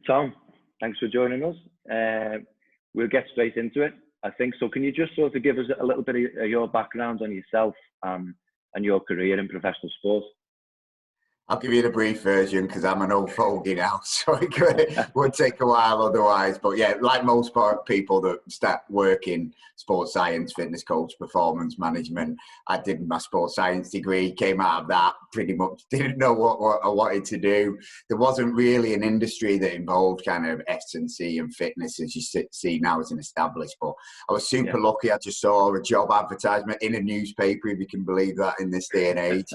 Tom, thanks for joining us. We'll get straight into it, I think. So can you just sort of give us a little bit of your background on yourself and your career in professional sports? I'll give you the brief version because I'm an old fogey now, so it would take a while otherwise. But yeah, like most people that start working sports science, fitness coach, performance management, I did my sports science degree, came out of that, pretty much didn't know what I wanted to do. There wasn't really an industry that involved kind of S&C and fitness as you see now as an established. But I was super lucky. I just saw a job advertisement in a newspaper, if you can believe that in this day and age,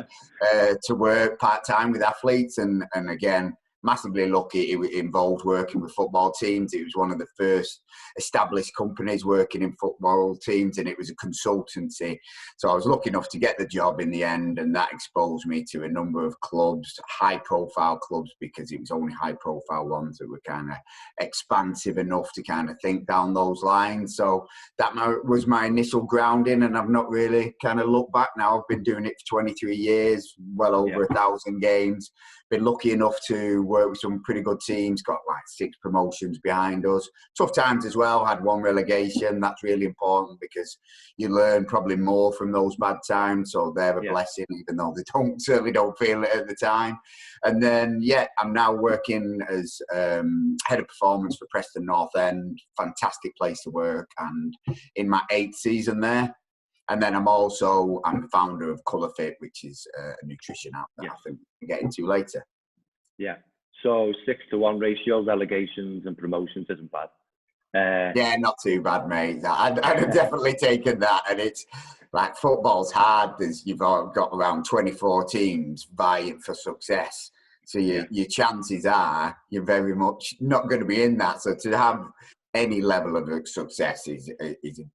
to work part-time with athletes, and again, massively lucky. It involved working with football teams. It was one of the first established companies working in football teams, and it was a consultancy. So I was lucky enough to get the job in the end, and that exposed me to a number of clubs, high-profile clubs, because it was only high-profile ones that were kind of expansive enough to kind of think down those lines. So that was my initial grounding, and I've not really kind of looked back now. I've been doing it for 23 years, well over 1,000 games. Been lucky enough to work with some pretty good teams, got like 6 promotions behind us. Tough times as well, had 1 relegation. That's really important because you learn probably more from those bad times. So they're a blessing, even though they certainly don't feel it at the time. And then, I'm now working as head of performance for Preston North End. Fantastic place to work, and in my 8th season there. And then I'm the founder of Colour Fit, which is a nutrition app that I think we'll get into later. Yeah. So 6-to-1 ratio, relegations and promotions isn't bad. Yeah, not too bad, mate. I'd have definitely taken that. And it's like football's hard. You've got around 24 teams vying for success. So your chances are you're very much not going to be in that. So to have any level of success is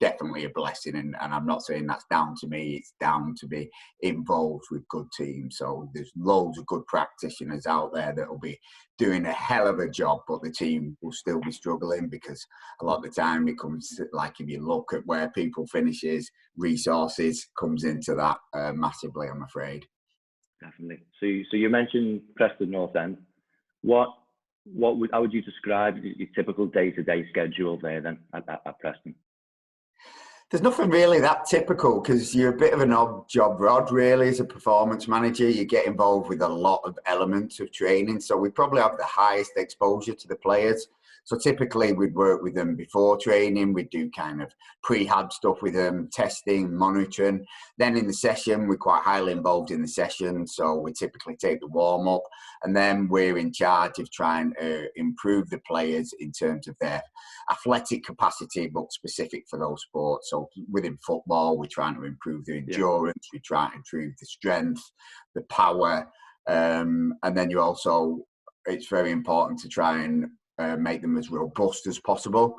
definitely a blessing, and I'm not saying that's down to me. It's down to be involved with good teams. So there's loads of good practitioners out there that will be doing a hell of a job, but the team will still be struggling because a lot of the time it comes, like if you look at where people finishes, resources comes into that massively, I'm afraid. Definitely. So you mentioned Preston North End. How would you describe your typical day-to-day schedule there then at Preston? There's nothing really that typical because you're a bit of an odd job rod really as a performance manager. You get involved with a lot of elements of training. So we probably have the highest exposure to the players. So typically we'd work with them before training. We'd do kind of prehab stuff with them, testing, monitoring. Then in the session, we're quite highly involved in the session. So we typically take the warm up, and then we're in charge of trying to improve the players in terms of their athletic capacity, but specific for those sports. So within football, we're trying to improve their endurance. We're trying to improve the strength, the power. And then it's very important to try and make them as robust as possible.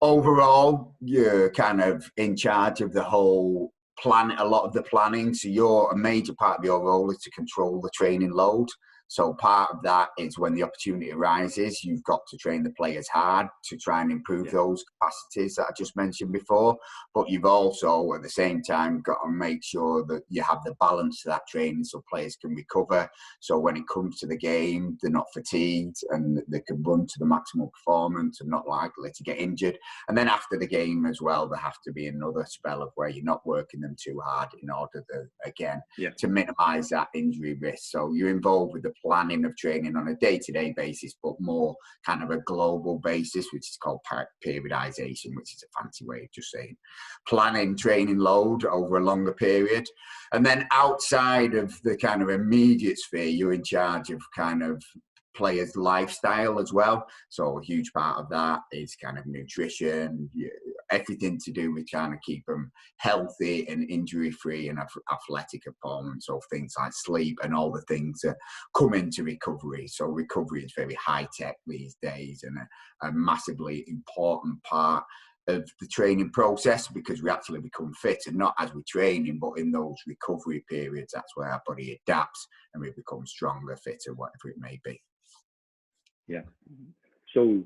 Overall, you're kind of in charge of the whole plan, a lot of the planning. So a major part of your role is to control the training load. So part of that is when the opportunity arises, you've got to train the players hard to try and improve those capacities that I just mentioned before. But you've also, at the same time, got to make sure that you have the balance to that training so players can recover. So when it comes to the game, they're not fatigued and they can run to the maximum performance and not likely to get injured. And then after the game as well, there have to be another spell of where you're not working them too hard in order to minimise that injury risk. So you're involved with the planning of training on a day-to-day basis, but more kind of a global basis, which is called periodization, which is a fancy way of just saying planning training load over a longer period. And then outside of the kind of immediate sphere, you're in charge of kind of players' lifestyle as well. So a huge part of that is kind of nutrition, everything to do with trying to keep them healthy and injury-free and athletic performance. So things like sleep and all the things that come into recovery. So recovery is very high-tech these days and a massively important part of the training process, because we actually become fitter, not as we're training, but in those recovery periods, that's where our body adapts and we become stronger, fitter, whatever it may be. Yeah. So,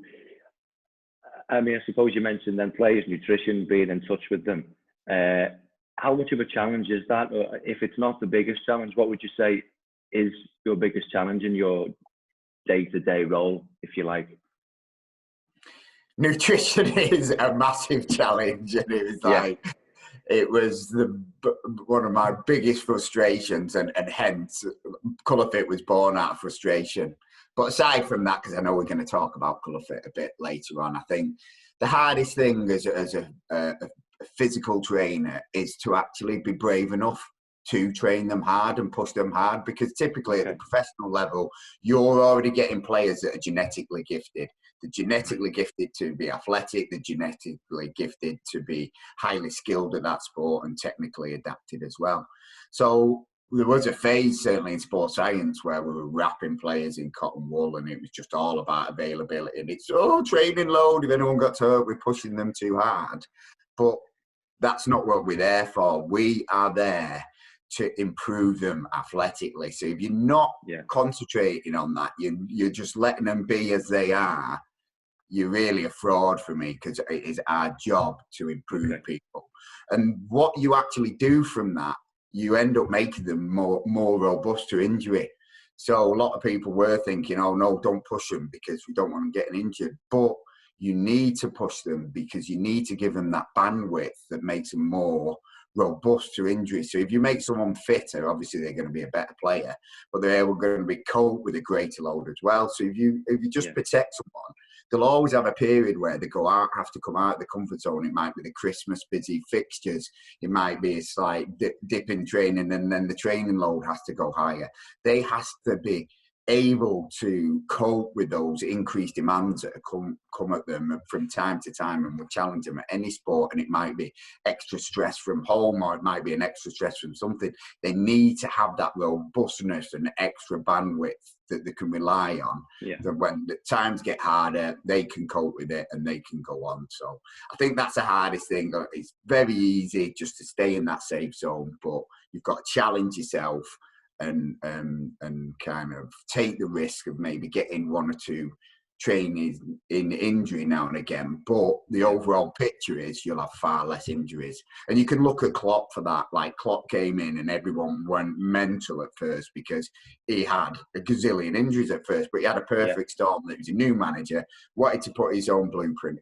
I mean, I suppose you mentioned then players' nutrition, being in touch with them. How much of a challenge is that? Or if it's not the biggest challenge, what would you say is your biggest challenge in your day-to-day role, if you like? nutrition is a massive challenge, and it was Yeah. like, it was one of my biggest frustrations, and hence Colour Fit was born out of frustration. But aside from that, because I know we're going to talk about Colour Fit a bit later on, I think the hardest thing as a physical trainer is to actually be brave enough to train them hard and push them hard, because typically at the professional level, you're already getting players that are genetically gifted. They're genetically gifted to be athletic, they're genetically gifted to be highly skilled at that sport and technically adapted as well. So there was a phase, certainly in sports science, where we were wrapping players in cotton wool, and it was just all about availability. And it's, training load, if anyone got hurt, we're pushing them too hard. But that's not what we're there for. We are there to improve them athletically. So if you're not concentrating on that, you're just letting them be as they are, you're really a fraud for me, because it is our job to improve people. And what you actually do from that, you end up making them more robust to injury. So a lot of people were thinking, oh no, don't push them because we don't want them getting injured. But you need to push them because you need to give them that bandwidth that makes them more robust to injury. So if you make someone fitter, obviously they're going to be a better player, but they're going to be cope with a greater load as well. So if you just protect someone, they'll always have a period where they have to come out of the comfort zone. It might be the Christmas busy fixtures. It might be a slight dip in training, and then the training load has to go higher. They have to be able to cope with those increased demands that come at them from time to time, and we'll challenge them at any sport. And it might be extra stress from home, or it might be an extra stress from something. They need to have that robustness and extra bandwidth that they can rely on, that when the times get harder, they can cope with it and they can go on. So I think that's the hardest thing. It's very easy just to stay in that safe zone, but you've got to challenge yourself and kind of take the risk of maybe getting one or two trainees in injury now and again. But the overall picture is you'll have far less injuries. And you can look at Klopp for that. Like, Klopp came in and everyone went mental at first because he had a gazillion injuries at first, but he had a perfect storm. That was a new manager, wanted to put his own blueprint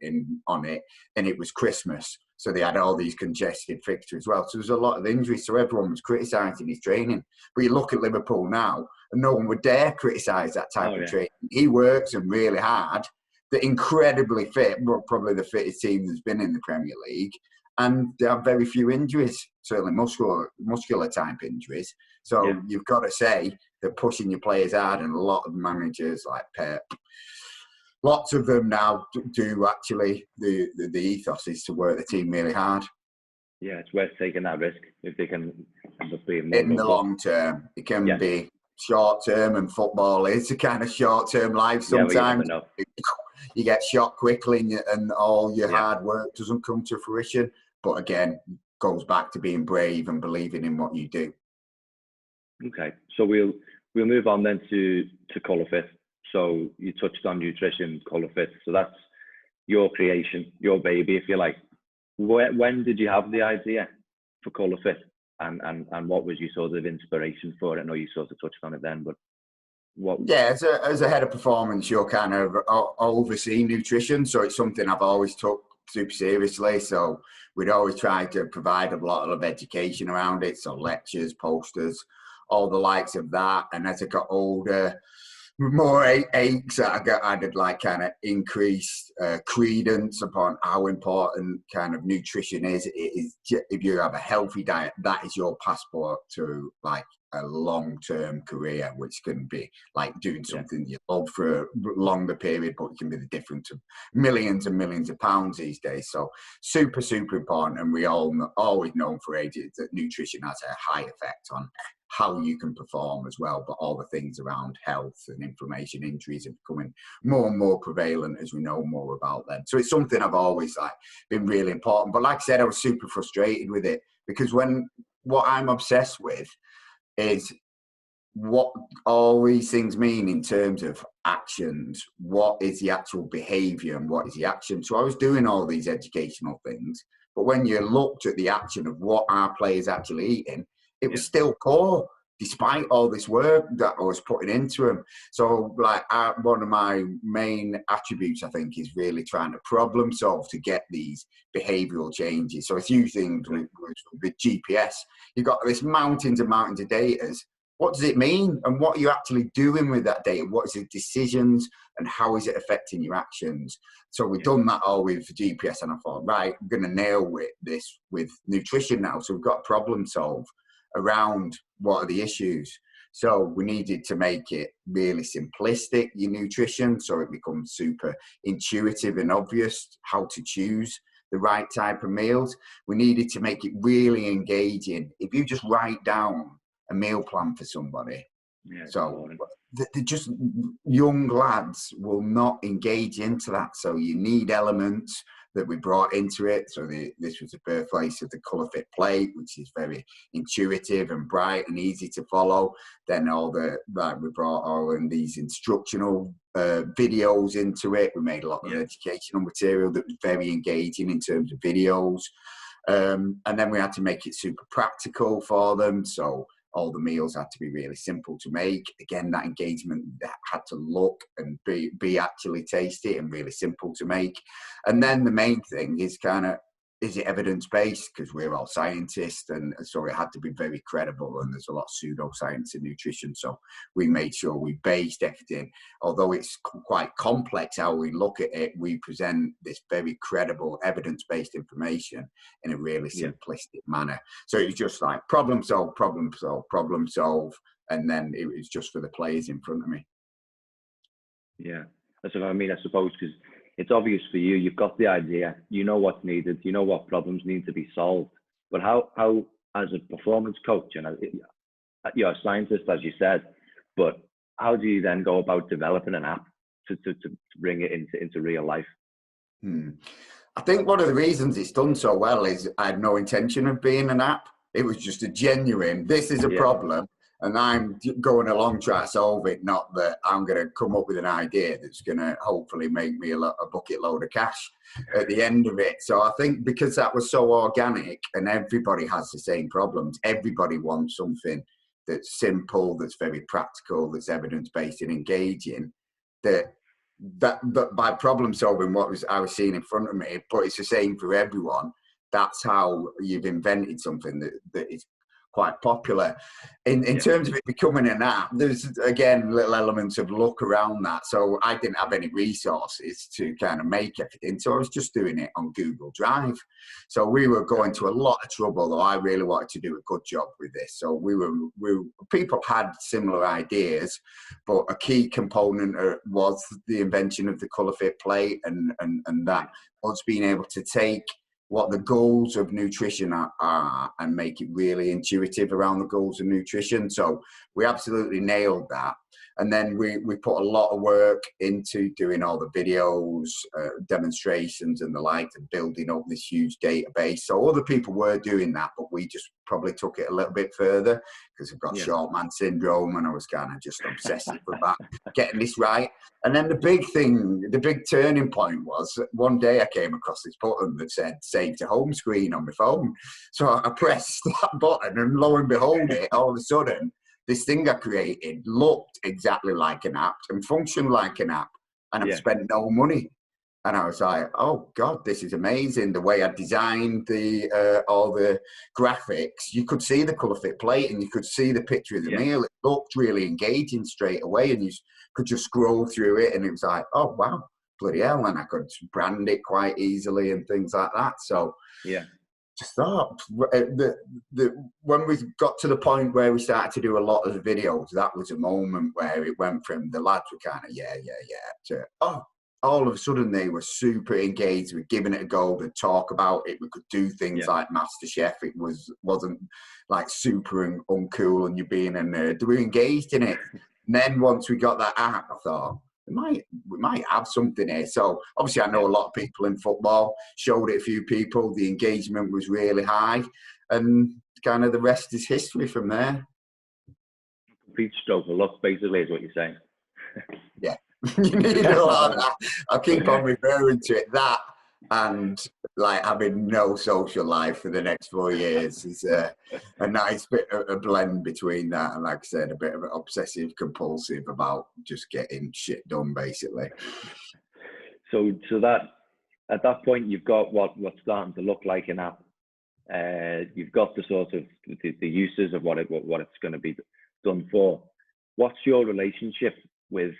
on it, and it was Christmas. So they had all these congested fixtures as well. So there's a lot of injuries. So everyone was criticising his training. But you look at Liverpool now, and no one would dare criticise that type of training. He works them really hard. They're incredibly fit, probably the fittest team that's been in the Premier League. And they have very few injuries, certainly muscular type injuries. So you've got to say that pushing your players hard, and a lot of managers like Pep, lots of them now do actually, the ethos is to work the team really hard. Yeah, it's worth taking that risk if they can end up being more in the long term. It can be short term, and football is a kind of short term life. Sometimes you get shot quickly, and all your hard work doesn't come to fruition. But again, goes back to being brave and believing in what you do. Okay, so we'll move on then to Colour Fit. So you touched on nutrition, Colour Fit. So that's your creation, your baby, if you like. When did you have the idea for Colour Fit, and what was your sort of inspiration for it? I know you sort of touched on it then, but what? Yeah, as a head of performance, you're kind of oversee nutrition, so it's something I've always took super seriously. So we'd always try to provide a lot of education around it, so lectures, posters, all the likes of that. And as I got older, more aches that I did, like kind of increased credence upon how important kind of nutrition is. It is, if you have a healthy diet, that is your passport to like a long-term career, which can be like doing something you love for a longer period, but it can be the difference of millions and millions of pounds these days. So super, super important. And we always known for ages that nutrition has a high effect on how you can perform as well, but all the things around health and inflammation, injuries are becoming more and more prevalent as we know more about them. So it's something I've always been really important. But like I said, I was super frustrated with it, because what I'm obsessed with is what all these things mean in terms of actions. What is the actual behavior and what is the action? So I was doing all these educational things, but when you looked at the action of what our players actually eating, it was still poor. despite all this work that I was putting into them. So like one of my main attributes, I think, is really trying to problem solve to get these behavioral changes. So a few things with GPS, you've got this mountains and mountains of data. What does it mean? And what are you actually doing with that data? What is the decisions and how is it affecting your actions? So we've done that all with GPS, and I thought, right, I'm going to nail this with nutrition now. So we've got a problem solve around what are the issues. So we needed to make it really simplistic, your nutrition, so it becomes super intuitive and obvious how to choose the right type of meals. We needed to make it really engaging. If you just write down a meal plan for somebody, so they're just young lads will not engage into that. So you need elements that we brought into it. So this was the birthplace of the Colour Fit plate, which is very intuitive and bright and easy to follow. Then we brought all in these instructional videos into it. We made a lot of educational material that was very engaging in terms of videos. And then we had to make it super practical for them. So all the meals had to be really simple to make. Again, that engagement had to look and be actually tasty and really simple to make. And then the main thing is is it evidence-based? Because we're all scientists, and so it had to be very credible, and there's a lot of pseudoscience in nutrition. So we made sure we based everything. Although it's quite complex how we look at it, we present this very credible, evidence-based information in a really simplistic manner. So it was just like problem solve, problem solve, problem solve, and then it was just for the players in front of me. Yeah, that's what I mean. I suppose because it's obvious for you, you've got the idea, you know what's needed, you know what problems need to be solved. But how as a performance coach, and you're a scientist, as you said, but how do you then go about developing an app to bring it into real life? I think one of the reasons it's done so well is I had no intention of being an app. It was just a genuine, this is a problem, and I'm going along trying to solve it, not that I'm going to come up with an idea that's going to hopefully make me a bucket load of cash at the end of it. So I think because that was so organic and everybody has the same problems, everybody wants something that's simple, that's very practical, that's evidence-based and engaging, that by problem solving what I was seeing in front of me, but it's the same for everyone. That's how you've invented something that is quite popular. In terms of it becoming an app, there's again little elements of luck around that. So I didn't have any resources to kind of make everything, so I was just doing it on Google Drive. So we were going to a lot of trouble, though I really wanted to do a good job with this. So people had similar ideas, but a key component was the invention of the Colour Fit plate, and that us being able to take what the goals of nutrition are and make it really intuitive around the goals of nutrition. So we absolutely nailed that. And then we put a lot of work into doing all the videos, demonstrations and the like, and building up this huge database. So other people were doing that, but we just probably took it a little bit further because I've got short man syndrome, and I was kind of just obsessive about getting this right. And then the big turning point was one day I came across this button that said save to home screen on my phone. So I pressed that button, and lo and behold, all of a sudden, this thing I created looked exactly like an app and functioned like an app, and I've spent no money. And I was like, oh God, this is amazing. The way I designed all the graphics, you could see the Colour Fit plate and you could see the picture of the meal. It looked really engaging straight away, and you could just scroll through it, and it was like, oh wow, bloody hell. And I could brand it quite easily and things like that. So just thought when we got to the point where we started to do a lot of the videos, that was a moment where it went from the lads were kind of to all of a sudden they were super engaged with giving it a go, to talk about it. We could do things like MasterChef. It wasn't like super and uncool and you being a nerd. We were engaged in it. And then once we got that app, I thought, we might have something here. So obviously I know a lot of people in football, showed it a few people, the engagement was really high, and kind of the rest is history from there. Complete stroke of luck, basically, is what you're saying. Yeah. You need a lot of that. I'll keep on referring to it. That and like having no social life for the next 4 years is a nice bit of a blend between that and, like I said, a bit of an obsessive compulsive about just getting shit done, basically. So that at that point you've got what's starting to look like an app. You've got the sort of the uses of what it's going to be done for. What's your relationship with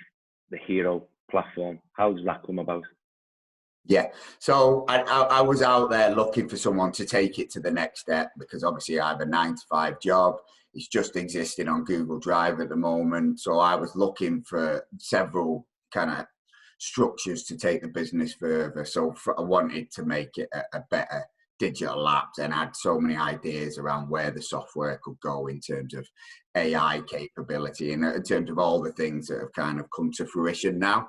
the Hero platform? How does that come about? Yeah, so I was out there looking for someone to take it to the next step, because obviously I have a 9-to-5 job. It's just existing on Google Drive at the moment. So I was looking for several kind of structures to take the business further. So I wanted to make it a better digital app, and I had so many ideas around where the software could go in terms of AI capability and in terms of all the things that have kind of come to fruition now.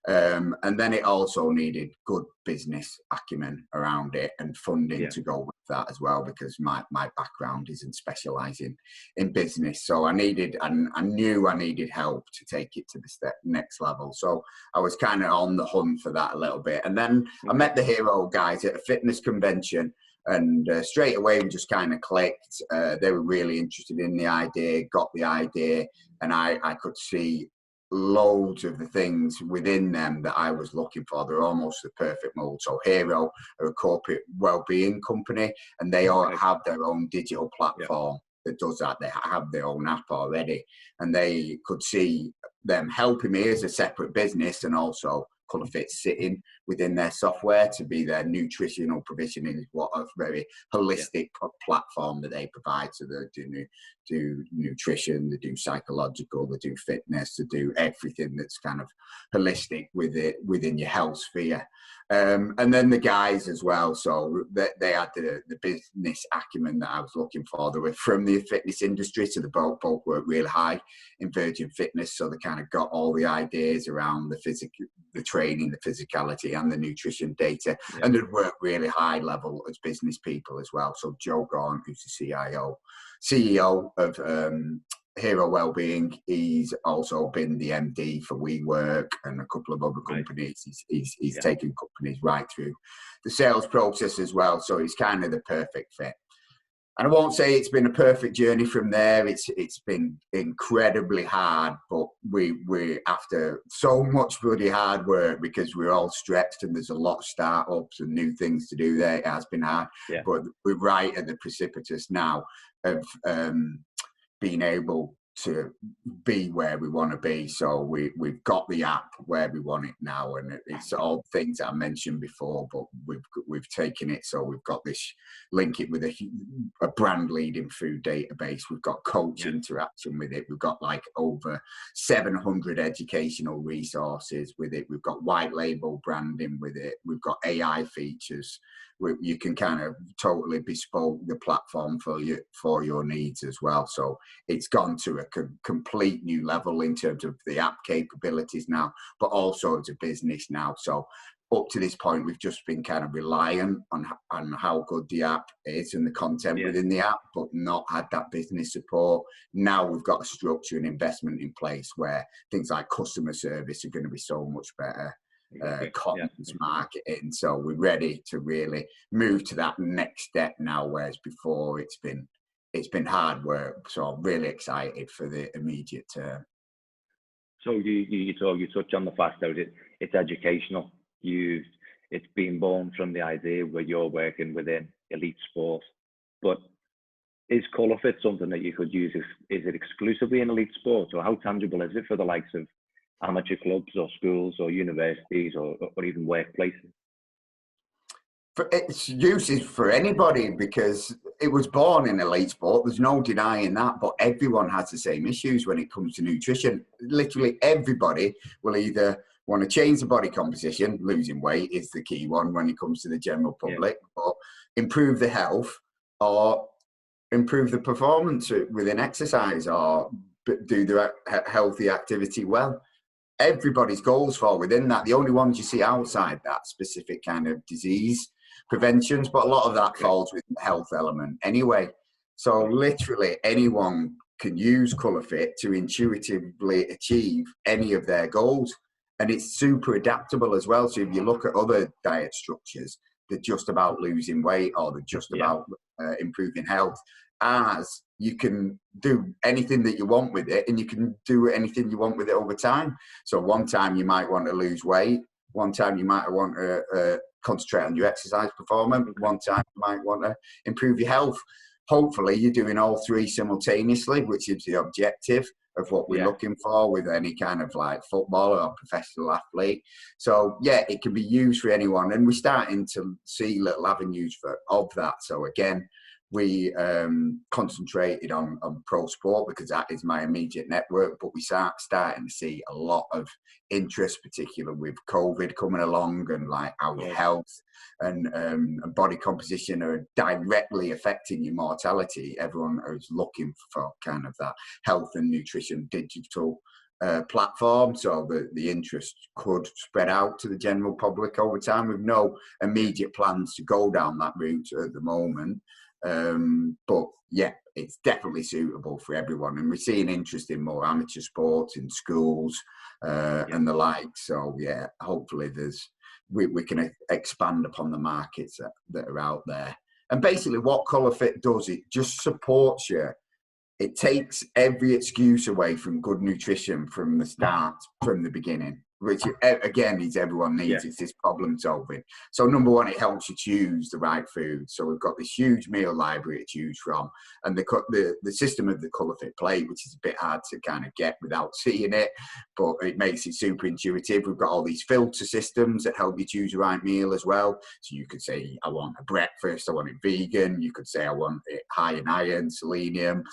And then it also needed good business acumen around it and funding to go with that as well, because my background isn't specialising in business. So I knew I needed help to take it to the next level. So I was kind of on the hunt for that a little bit. And then I met the Hero guys at a fitness convention, and straight away we just kind of clicked. They were really interested in the idea, got the idea, and I could see loads of the things within them that I was looking for. They're almost the perfect mold. So Hero are a corporate well-being company, and they all have their own digital platform that does that. They have their own app already, and they could see them helping me as a separate business, and also ColourFit sitting within their software to be their nutritional provisioning, is what a very holistic platform that they provide. So they do nutrition, they do psychological, they do fitness, they do everything that's kind of holistic with it within your health sphere. And then the guys as well, so they had the business acumen that I was looking for. They were from the fitness industry, so they both worked really high in Virgin Fitness, so they kind of got all the ideas around the training, the physicality, and the nutrition data, and they'd worked really high level as business people as well. So Joe Gorn, who's the CEO of Hero Wellbeing, he's also been the MD for WeWork and a couple of other companies. He's taken companies right through the sales process as well. So he's kind of the perfect fit. And I won't say it's been a perfect journey from there. It's been incredibly hard, but we after so much bloody hard work, because we're all stretched and there's a lot of startups and new things to do there. It has been hard, but we're right at the precipice now of being able to be where we want to be. So we've got the app where we want it now, and it's all things that I mentioned before, but we've taken it. So we've got this, link it with a brand leading food database. We've got coach interaction with it. We've got like over 700 educational resources with it. We've got white label branding with it. We've got AI features. You can kind of totally bespoke the platform for your needs as well. So it's gone to a complete new level in terms of the app capabilities now, but also as a business now. So up to this point, we've just been kind of reliant on how good the app is and the content within the app, but not had that business support. Now we've got a structure and investment in place where things like customer service are going to be so much better. Content marketing, so we're ready to really move to that next step now, whereas before it's been hard work. So I'm really excited for the immediate term. So you touch on the fact that it's educational. It's been born from the idea where you're working within elite sport, but is ColourFit something that you could use? Is it exclusively in elite sports, or how tangible is it for the likes of amateur clubs or schools or universities or even workplaces? Its use is for anybody, because it was born in elite sport. There's no denying that, but everyone has the same issues when it comes to nutrition. Literally everybody will either want to change the body composition, losing weight is the key one when it comes to the general public, or improve the health, or improve the performance within exercise, or do the healthy activity well. Everybody's goals fall within that. The only ones you see outside that specific kind of disease preventions, but a lot of that falls with the health element anyway. So literally anyone can use ColourFit to intuitively achieve any of their goals. And it's super adaptable as well. So if you look at other diet structures, they're just about losing weight or they're just about improving health. As you can do anything that you want with it, and you can do anything you want with it over time. So one time you might want to lose weight. One time you might want to concentrate on your exercise performance. One time you might want to improve your health. Hopefully you're doing all three simultaneously, which is the objective of what we're looking for with any kind of like footballer or professional athlete. So yeah, it can be used for anyone, and we're starting to see little avenues of that. So again, we concentrated on pro sport because that is my immediate network, but we starting to see a lot of interest, particularly with COVID coming along, and like how your health and body composition are directly affecting your mortality. Everyone is looking for kind of that health and nutrition digital platform, so the interest could spread out to the general public over time, with no immediate plans to go down that route at the moment. But yeah, it's definitely suitable for everyone, and we're seeing interest in more amateur sports in schools and the like. So yeah, hopefully we can expand upon the markets that are out there. And basically what ColourFit does, it just supports you. It takes every excuse away from good nutrition from the start, from the beginning, which again is everyone needs. It's this problem solving. So number one, it helps you choose the right food. So we've got this huge meal library to choose from, and the system of the ColourFit plate, which is a bit hard to kind of get without seeing it, but it makes it super intuitive. We've got all these filter systems that help you choose the right meal as well. So you could say, I want a breakfast, I want it vegan. You could say, I want it high in iron, selenium,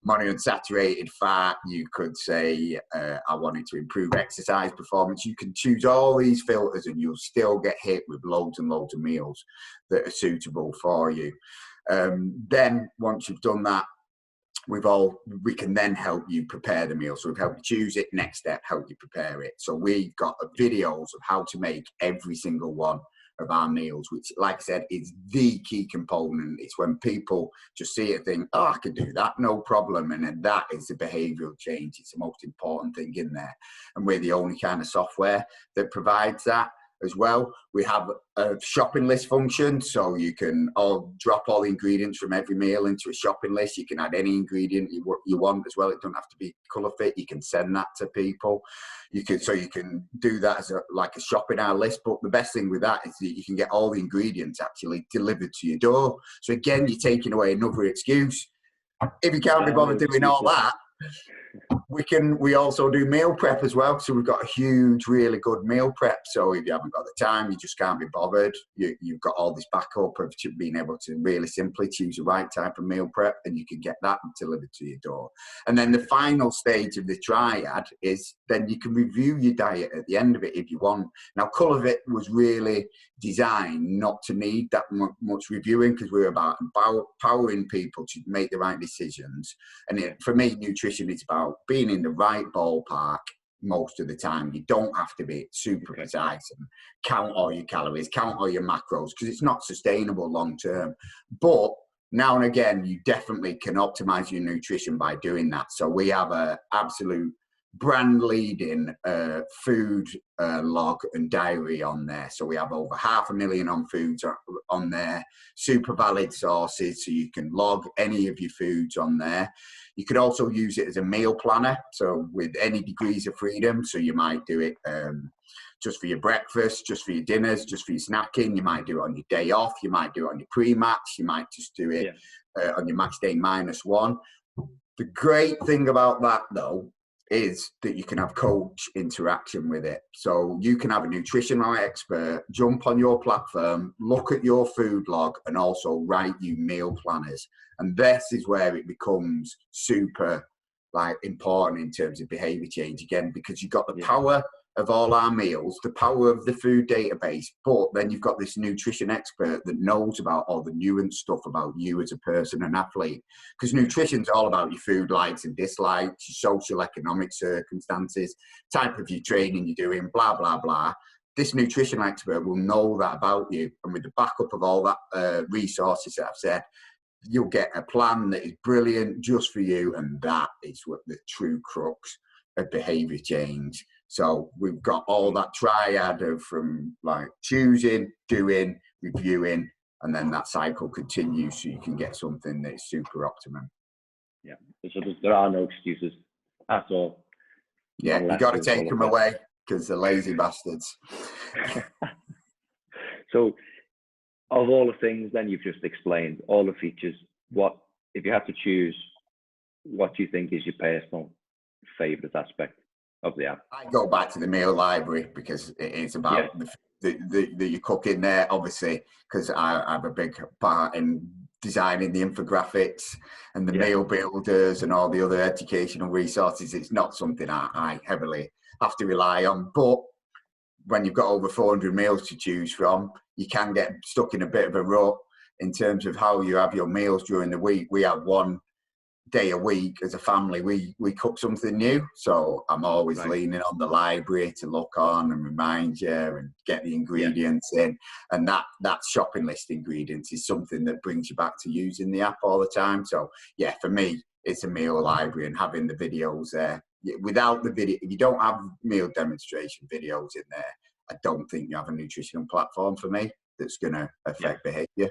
monounsaturated fat. You could say, I want it to improve exercise performance. You can choose all these filters and you'll still get hit with loads and loads of meals that are suitable for you. Then once you've done that, we can then help you prepare the meal. So we've helped you choose it. Next step, help you prepare it. So we've got videos of how to make every single one of our meals, which, like I said, is the key component. It's when people just see it and think, oh, I can do that, no problem. And then that is the behavioral change. It's the most important thing in there. And we're the only kind of software that provides that as well. We have a shopping list function, so you can drop all the ingredients from every meal into a shopping list. You can add any ingredient you want as well. It doesn't have to be ColourFit. You can send that to people. You can do that as like a shopping hour list. But the best thing with that is that you can get all the ingredients actually delivered to your door. So again, you're taking away another excuse. If you can't be bothered doing all that, we also do meal prep as well. So we've got a huge, really good meal prep. So if you haven't got the time, you just can't be bothered, you've got all this backup of being able to really simply choose the right type of meal prep, and you can get that delivered to your door. And then the final stage of the triad is then you can review your diet at the end of it if you want. Now, ColourFit was really designed not to need that much reviewing, because we're about empowering people to make the right decisions. And for me, nutrition is about being in the right ballpark most of the time. You don't have to be super precise and count all your calories, count all your macros, because it's not sustainable long term. But now and again, you definitely can optimize your nutrition by doing that. So we have a absolute brand leading food log and diary on there. So we have over 500,000 on foods on there, super valid sources, so you can log any of your foods on there. You could also use it as a meal planner, so with any degrees of freedom. So you might do it just for your breakfast, just for your dinners, just for your snacking. You might do it on your day off. You might do it on your pre-match. You might just do it on your match day -1. The great thing about that, though, is that you can have coach interaction with it. So you can have a nutritional expert jump on your platform, look at your food log, and also write you meal planners. And this is where it becomes super important in terms of behavior change again, because you've got the power of all our meals, the power of the food database, but then you've got this nutrition expert that knows about all the nuanced stuff about you as a person and athlete. Because nutrition's all about your food likes and dislikes, your social economic circumstances, type of your training you're doing, blah, blah, blah. This nutrition expert will know that about you. And with the backup of all that resources that I've said, you'll get a plan that is brilliant just for you. And that is what the true crux a behavior change. So we've got all that triad of from like choosing, doing, reviewing, and then that cycle continues so you can get something that's super optimum. Yeah. So there are no excuses at all. Yeah, you got to take them away because they're lazy bastards. So, of all the things then you've just explained, all the features, what if you had to choose, what do you think is your personal favorite aspect of the app? I go back to the meal library because it is about the cooking there, obviously, because I have a big part in designing the infographics and the meal builders and all the other educational resources. It's not something I heavily have to rely on, but when you've got over 400 meals to choose from, you can get stuck in a bit of a rut in terms of how you have your meals during the week. We have one day a week as a family, we cook something new. So I'm always leaning on the library to look on and remind you and get the ingredients in. And that shopping list ingredients is something that brings you back to using the app all the time. So yeah, for me, it's a meal library and having the videos there. Without the video, if you don't have meal demonstration videos in there, I don't think you have a nutritional platform for me that's going to affect behavior.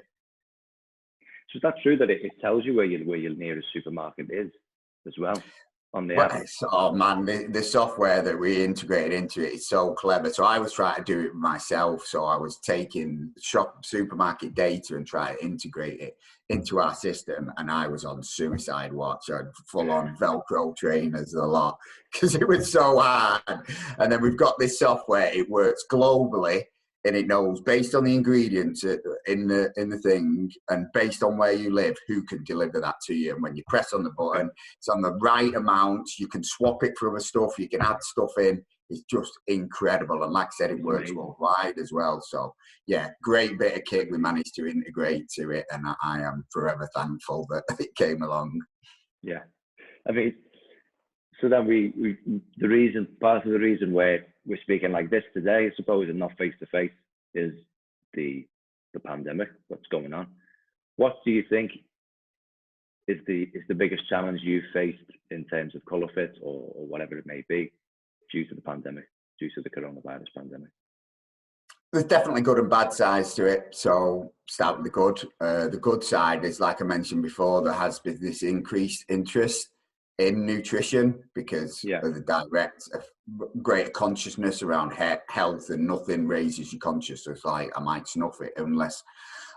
So is that true that it tells you where your nearest supermarket is as well on the app? Oh man, the software that we integrated into it is so clever. So I was trying to do it myself. So I was taking supermarket data and trying to integrate it into our system. And I was on suicide watch. I had full on Velcro trainers a lot because it was so hard. And then we've got this software. It works globally. And it knows based on the ingredients in the thing and based on where you live, who can deliver that to you. And when you press on the button, it's on the right amount. You can swap it for other stuff. You can add stuff in. It's just incredible. And like I said, it works worldwide as well. So yeah, great bit of kit we managed to integrate to it. And I am forever thankful that it came along. Yeah. I mean, so then part of the reason where we're speaking like this today, I suppose, and not face to face, is the pandemic, what's going on. What do you think is the biggest challenge you've faced in terms of colour fit or whatever it may be due to the pandemic, due to the coronavirus pandemic? There's definitely good and bad sides to it. So start with the good. The good side is, like I mentioned before, there has been this increased interest in nutrition because of the direct greater consciousness around health, and nothing raises your consciousness like I might snuff it unless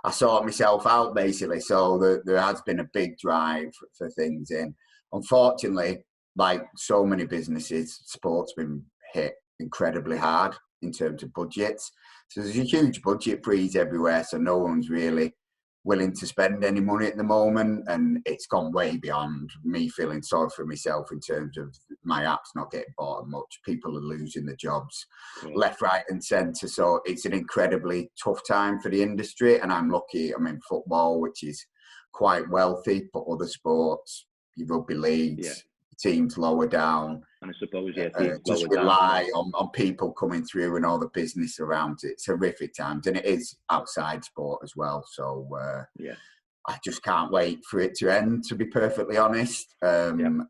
I sort myself out, basically. So there has been a big drive for things in. Unfortunately, like so many businesses, sport's been hit incredibly hard in terms of budgets. So there's a huge budget freeze everywhere, so no one's really willing to spend any money at the moment, and it's gone way beyond me feeling sorry for myself in terms of my app's not getting bought much. People are losing their jobs left, right and centre. So it's an incredibly tough time for the industry, and I'm lucky I'm in football, which is quite wealthy, but other sports, your rugby leagues, teams lower down. And I suppose, just rely on people coming through and all the business around it. It's horrific times, and it is outside sport as well. So I just can't wait for it to end, to be perfectly honest. And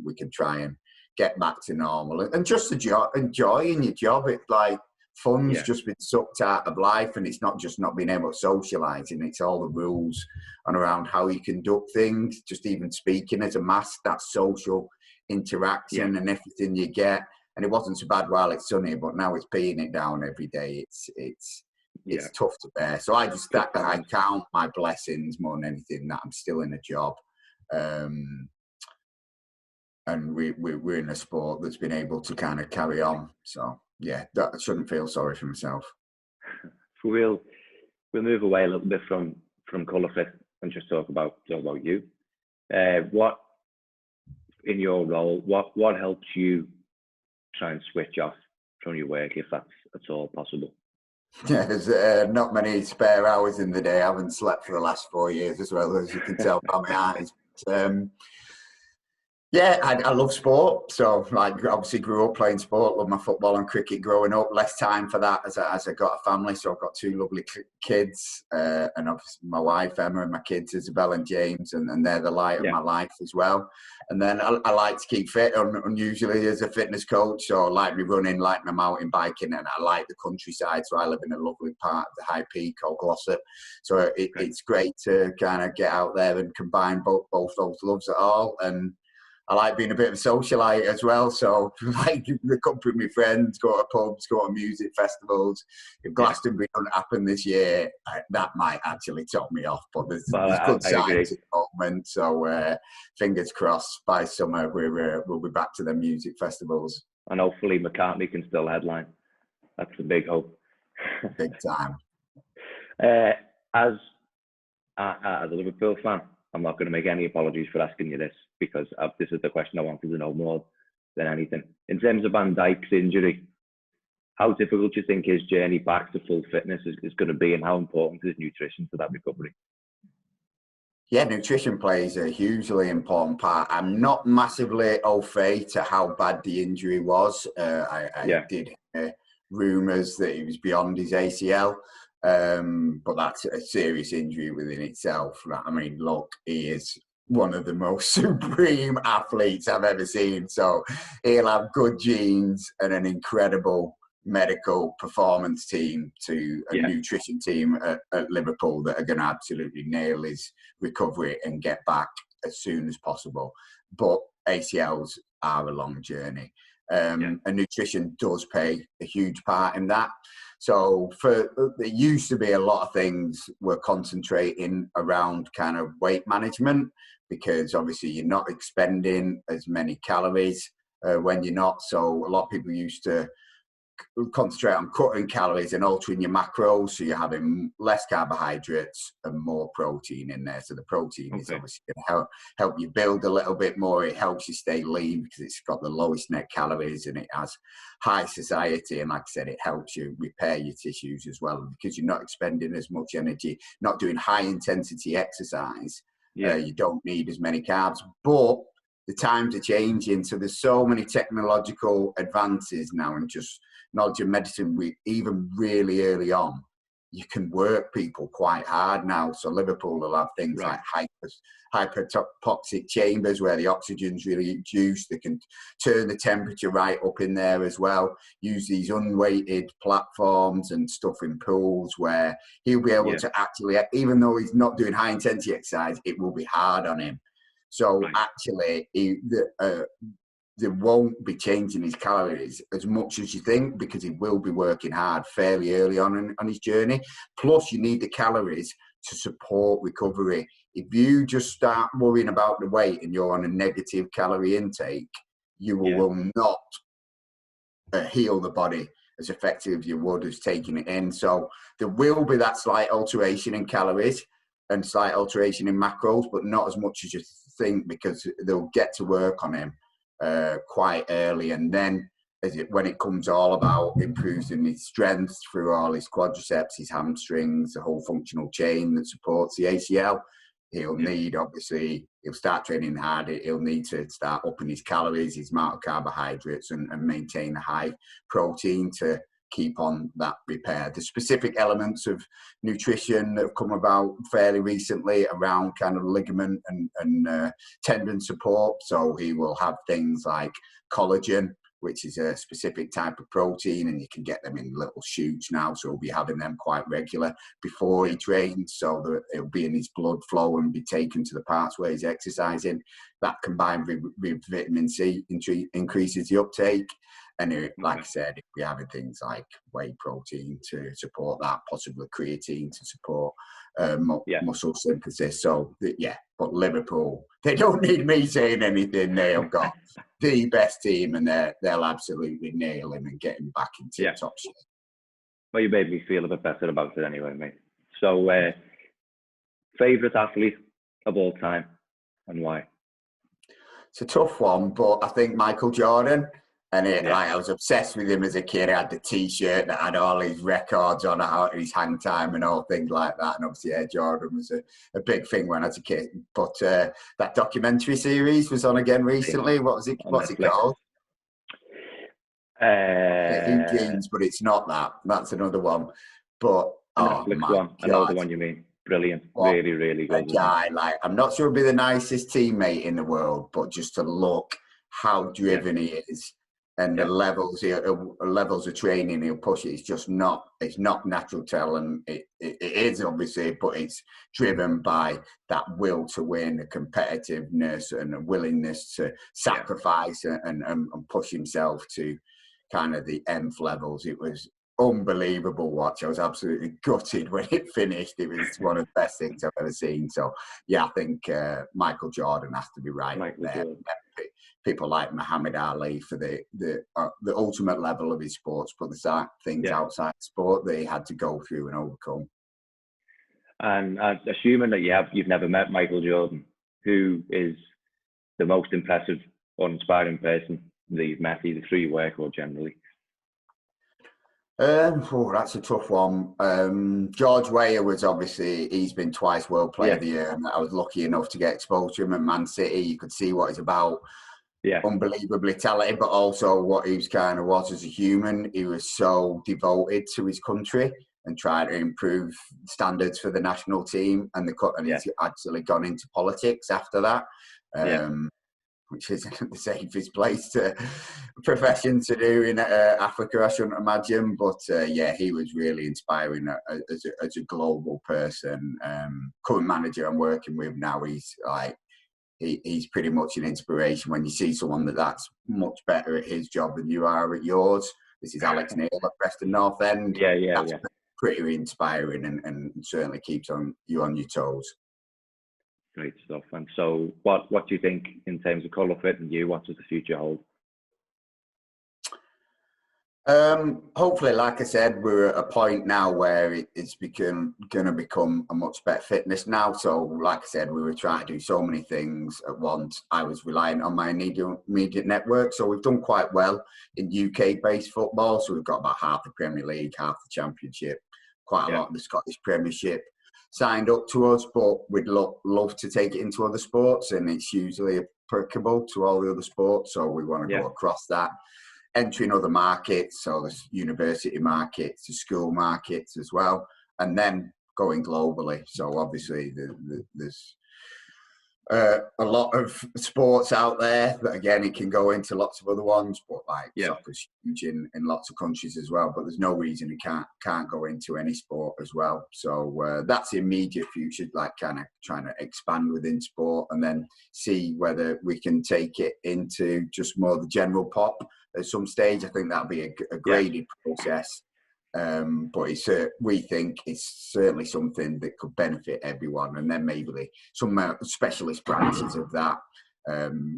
we can try and get back to normal and just enjoying your job. It's like fun's just been sucked out of life, and it's not just not being able to socialise, and it's all the rules and around how you conduct things. Just even speaking as a mask, that social interaction and everything you get. And it wasn't so bad while it's sunny, but now it's peeing it down every day. It's tough to bear. So I count my blessings more than anything that I'm still in a job, and we're in a sport that's been able to kind of carry on. So yeah, that I shouldn't feel sorry for myself. We'll move away a little bit from colour fit and just talk about you. What in your role, what helps you try and switch off from your work, if that's at all possible? Yeah, there's not many spare hours in the day. I haven't slept for the last 4 years, as well as you can tell by my eyes. Yeah, I love sport. So, like, obviously grew up playing sport, love my football and cricket growing up. Less time for that as I got a family. So I've got two lovely kids, and obviously my wife, Emma, and my kids, Isabel and James, and they're the light of Yeah. my life as well. And then I like to keep fit, unusually as a fitness coach. So I like me running, like my mountain biking, and I like the countryside. So I live in a lovely part of the High Peak called Glossop. So it's great to kind of get out there and combine both those loves at all. And I like being a bit of a socialite as well. So, like, accompany my friends, go to pubs, go to music festivals. If Glastonbury doesn't happen this year, that might actually top me off. But there's good I agree. signs at the moment. So, fingers crossed, by summer we'll be back to the music festivals. And hopefully McCartney can still headline. That's the big hope. Big time. As a Liverpool fan, I'm not going to make any apologies for asking you this, because this is the question I wanted to know more than anything. In terms of Van Dijk's injury, how difficult do you think his journey back to full fitness is going to be, and how important is nutrition for that recovery? Yeah, nutrition plays a hugely important part. I'm not massively au fait to how bad the injury was. I did hear rumours that he was beyond his ACL, but that's a serious injury within itself. I mean, look, he is one of the most supreme athletes I've ever seen. So he'll have good genes and an incredible medical performance team to a nutrition team at Liverpool that are going to absolutely nail his recovery and get back as soon as possible. But ACLs are a long journey, and nutrition does play a huge part in that. So there used to be a lot of things were concentrating around kind of weight management, because obviously you're not expending as many calories when you're not. So a lot of people used to concentrate on cutting calories and altering your macros, so you're having less carbohydrates and more protein in there. So the protein is obviously going to help you build a little bit more. It helps you stay lean because it's got the lowest net calories and it has high satiety. And like I said, it helps you repair your tissues as well, because you're not expending as much energy, not doing high intensity exercise. You don't need as many carbs, but the times are changing. So there's so many technological advances now, and just knowledge of medicine. Even really early on, you can work people quite hard now. So Liverpool will have things like hypertoxic chambers where the oxygen's really reduced. They can turn the temperature right up in there as well. Use these unweighted platforms and stuff in pools where he'll be able to actually, even though he's not doing high intensity exercise, it will be hard on him. So actually, they won't be changing his calories as much as you think, because he will be working hard fairly early on his journey. Plus, you need the calories to support recovery. If you just start worrying about the weight and you're on a negative calorie intake, you will not heal the body as effective as you would as taking it in. So there will be that slight alteration in calories and slight alteration in macros, but not as much as you think, because they'll get to work on him quite early. And then when it comes all about improving his strength through all his quadriceps, his hamstrings, the whole functional chain that supports the ACL, he'll need, obviously, he'll start training hard. He'll need to start upping his calories, his amount of carbohydrates, and maintain a high protein to keep on that repair. The specific elements of nutrition that have come about fairly recently around kind of ligament and tendon support. So he will have things like collagen, which is a specific type of protein, and you can get them in little shoots now. So he'll be having them quite regular before he trains, so that it'll be in his blood flow and be taken to the parts where he's exercising. That combined with vitamin C increases the uptake. And like I said, we're having things like whey protein to support that, possibly creatine to support muscle synthesis. So, but Liverpool, they don't need me saying anything. They have got the best team, and they'll absolutely nail him and get him back into top shape. Well, you made me feel a bit better about it anyway, mate. So, favourite athlete of all time, and why? It's a tough one, but I think Michael Jordan. And I was obsessed with him as a kid. I had the T-shirt that had all his records on his hang time and all things like that. And obviously, Air Jordan was a big thing when I was a kid. But that documentary series was on again recently. What was it? What's it called? Eugene's, but it's not that. That's another one. But Netflix one. I know the one you mean. Brilliant. Really, really good. A guy, like, I'm not sure he'll be the nicest teammate in the world, but just to look how driven he is. And the levels of training he'll push it. It's not natural talent. It is obviously, but it's driven by that will to win, the competitiveness and a willingness to sacrifice and push himself to kind of the nth levels. It was unbelievable watch. I was absolutely gutted when it finished. It was one of the best things I've ever seen. So yeah, I think Michael Jordan has to be right there. People like Muhammad Ali for the ultimate level of his sports, but there's things outside sport that he had to go through and overcome. And assuming that you've never met Michael Jordan, who is the most impressive or inspiring person that you've met, either through your work or generally? That's a tough one. George Weah was obviously, he's been twice World Player of the Year, and I was lucky enough to get exposed to him at Man City. You could see what he's about. Unbelievably talented, but also what he was as a human. He was so devoted to his country and trying to improve standards for the national team. And he's actually gone into politics after that. Which isn't the safest profession to do in Africa, I shouldn't imagine. But he was really inspiring as a global person. Current manager I'm working with now, he's pretty much an inspiration when you see someone that's much better at his job than you are at yours. This is Alex Neil at Preston North End. That's pretty inspiring and certainly keeps you on your toes. Great stuff. And so what do you think in terms of colour fit and you? What does the future hold? Hopefully, like I said, we're at a point now where it's going to become a much better fitness now. So, like I said, we were trying to do so many things at once. I was relying on my immediate network. So we've done quite well in UK-based football. So we've got about half the Premier League, half the Championship, quite a lot of the Scottish Premiership signed up to us, but we'd love to take it into other sports, and it's usually applicable to all the other sports. So we want to go across that. Entering other markets, so there's university markets, the school markets as well, and then going globally. So obviously there's a lot of sports out there, but again, it can go into lots of other ones, but soccer's huge in lots of countries as well, but there's no reason it can't go into any sport as well. So that's the immediate future, like kind of trying to expand within sport and then see whether we can take it into just more the general pop at some stage. I think that'll be a graded process. But we think it's certainly something that could benefit everyone, and then maybe some specialist branches of that,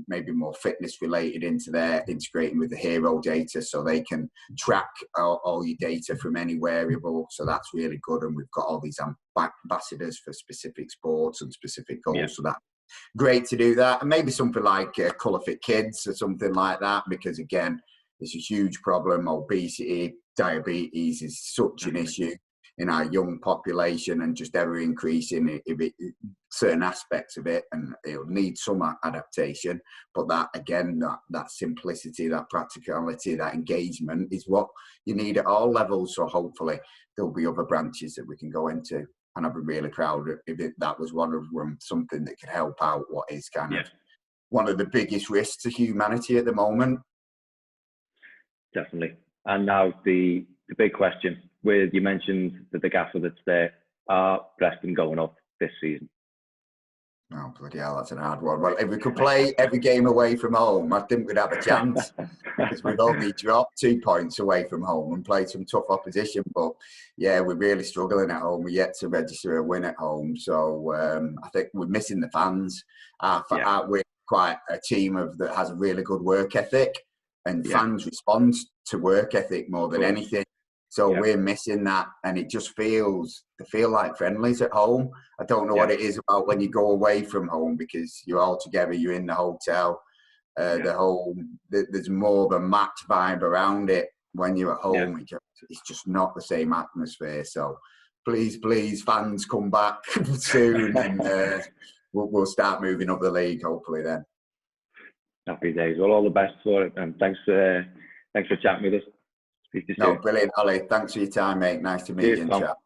maybe more fitness related into there, integrating with the hero data so they can track all your data from any wearable. So that's really good, and we've got all these ambassadors for specific sports and specific goals. So that's great to do that, and maybe something like Colour Fit Kids or something like that, because again, it's a huge problem. Obesity, diabetes is such an issue in our young population, and just ever increasing certain aspects of it, and it'll need some adaptation. But that again, that simplicity, that practicality, that engagement is what you need at all levels. So hopefully there'll be other branches that we can go into, and I'd be really proud if that was one of them, something that could help out what is kind of one of the biggest risks to humanity at the moment. Definitely. And now the big question, you mentioned that the gaffer that's there, are Preston going up this season? Oh, bloody hell, that's an hard one. Well, if we could play every game away from home, I think we'd have a chance, because we've only dropped 2 points away from home and played some tough opposition. But yeah, we're really struggling at home. We're yet to register a win at home. So I think we're missing the fans. We're quite a team that has a really good work ethic. And fans respond to work ethic more than anything. So we're missing that, and it just they feel like friendlies at home. I don't know what it is about when you go away from home, because you're all together, you're in the hotel, The whole, there's more of a match vibe around it. When you're at home, it's just not the same atmosphere. So please, fans, come back soon, and we'll start moving up the league hopefully then. Happy days. Well, all the best for it, and thanks for chatting with us. Speak to you soon. No, brilliant, Ollie. Thanks for your time, mate. Nice to meet you and chat.